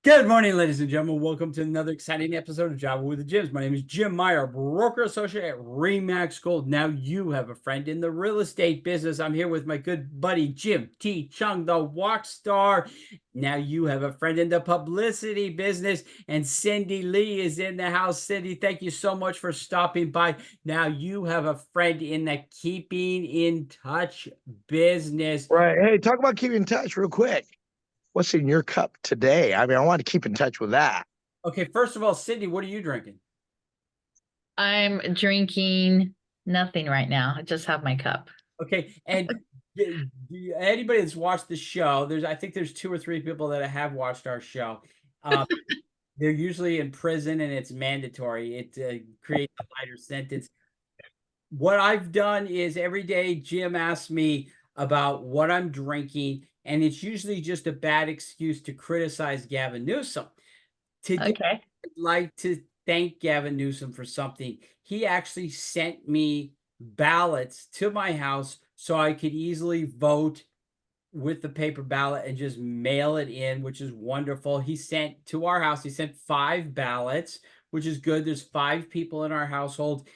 Good morning, ladies and gentlemen. Welcome to another exciting episode of Java with the Gyms. My name is Jim Meyer, broker associate at Remax Gold. Now you have a friend in the real estate business. I'm here with my good buddy Jim T. Chung, the walk star. Now you have a friend in the publicity business, and Cindy Lee is in the house. Cindy, thank you so much for stopping by. Now you have a friend in the keeping in touch business. Right. Hey, talk about keeping in touch real quick. What's in your cup today? I mean, I want to keep in touch with that. Okay, first of all, Cindy, what are you drinking? I'm drinking nothing right now. I just have my cup. Okay, and anybody that's watched the show, I think there's two or three people that have watched our show. They're usually in prison, and it's mandatory. It creates a lighter sentence. What I've done is every day Jim asks me about what I'm drinking, and it's usually just a bad excuse to criticize Gavin Newsom. Today, Okay. I'd like to thank Gavin Newsom for something. He actually sent me ballots to my house so I could easily vote with the paper ballot and just mail it in, which is wonderful. He sent to our house, he sent 5 ballots, which is good. There's 5 people in our household,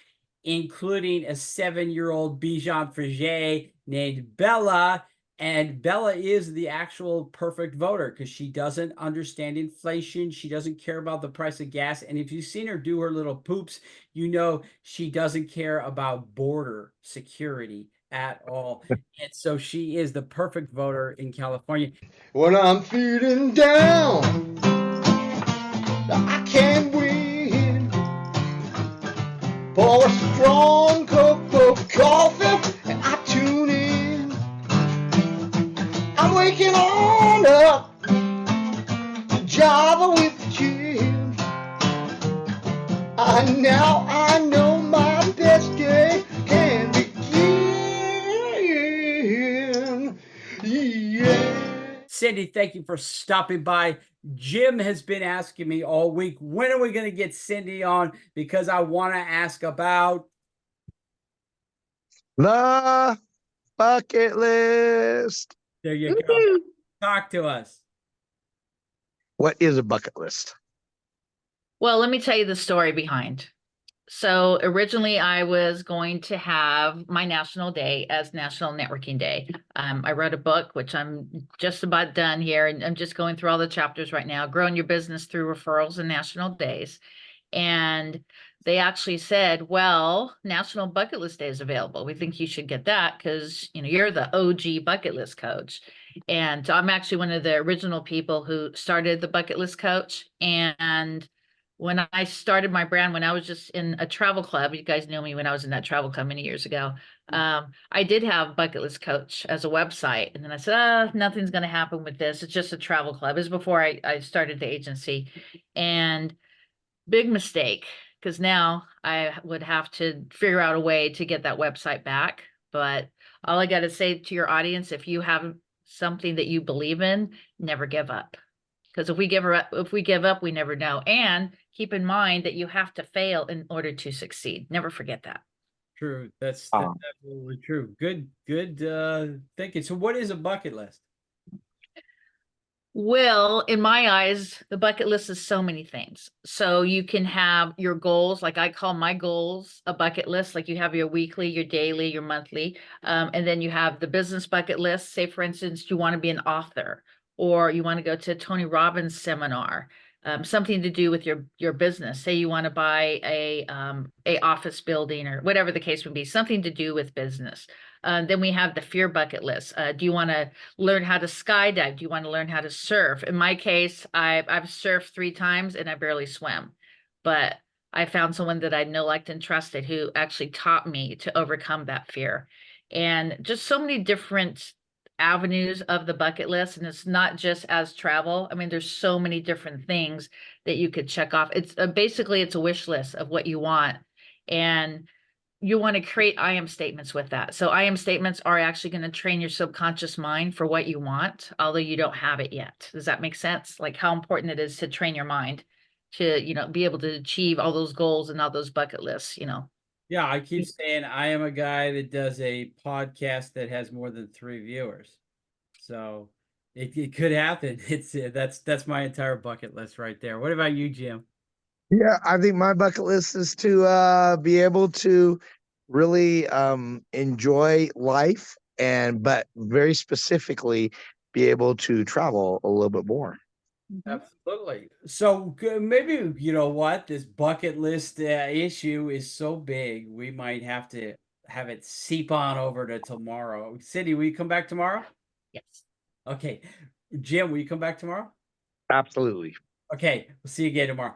including a 7-year-old Bichon Frege named Bella. And Bella is the actual perfect voter because she doesn't understand inflation. She doesn't care about the price of gas. And if you've seen her do her little poops, you know she doesn't care about border security at all. And so she is the perfect voter in California. When I'm feeling down, I can't win. Pour a strong cup of coffee and I tune in. I'm waking on up to Java with Jim. I know my best day can begin. Yeah. Cindy, thank you for stopping by. Jim has been asking me all week, when are we going to get Cindy on? Because I want to ask about The bucket list. there you go. Talk to us. What is a bucket list? Well, let me tell you the story behind. So originally I was going to have my national day as National Networking Day. I wrote a book, which I'm just about done here, and I'm just going through all the chapters right now, growing your business through referrals and national days. And they actually said, well, National Bucket List Day is available. We think you should get that because you're the OG bucket list coach. And so I'm actually one of the original people who started the bucket list coach. And when I started my brand, when I was just in a travel club, you guys know me when I was in that travel club many years ago. I did have Bucket List Coach as a website. And then I said, nothing's going to happen with this. It's just a travel club. It was before I started the agency. And big mistake, because now I would have to figure out a way to get that website back. But all I got to say to your audience, if you have something that you believe in, never give up. Because if we give up, we never know. And keep in mind that you have to fail in order to succeed. Never forget that. True. That's absolutely true. Good thinking. So what is a bucket list? Well, in my eyes, the bucket list is so many things. So you can have your goals, like I call my goals a bucket list. Like you have your weekly, your daily, your monthly, and then you have the business bucket list. Say, for instance, you want to be an author, or you want to go to a Tony Robbins seminar, something to do with your business. Say you want to buy a office building or whatever the case would be, something to do with business. Then we have the fear bucket list. Do you want to learn how to skydive? Do you want to learn how to surf? In my case, I've surfed 3 times and I barely swim, but I found someone that I know, liked, and trusted who actually taught me to overcome that fear. And just so many different avenues of the bucket list. And it's not just as travel. I mean, there's so many different things that you could check off. It's basically it's a wish list of what you want. And you want to create I am statements with that. So I am statements are actually going to train your subconscious mind for what you want, although you don't have it yet. Does that make sense? Like how important it is to train your mind to, be able to achieve all those goals and all those bucket lists. Yeah, I keep saying I am a guy that does a podcast that has more than 3 viewers. So It could happen. It's that's my entire bucket list right there. What about you, Jim? Yeah, I think my bucket list is to be able to really enjoy life but very specifically be able to travel a little bit more. Absolutely. So maybe you know what, this bucket list issue is so big, we might have to have it seep on over to tomorrow. Cindy, will you come back tomorrow? Yes. Okay. Jim, will you come back tomorrow? Absolutely. Okay, we'll see you again tomorrow.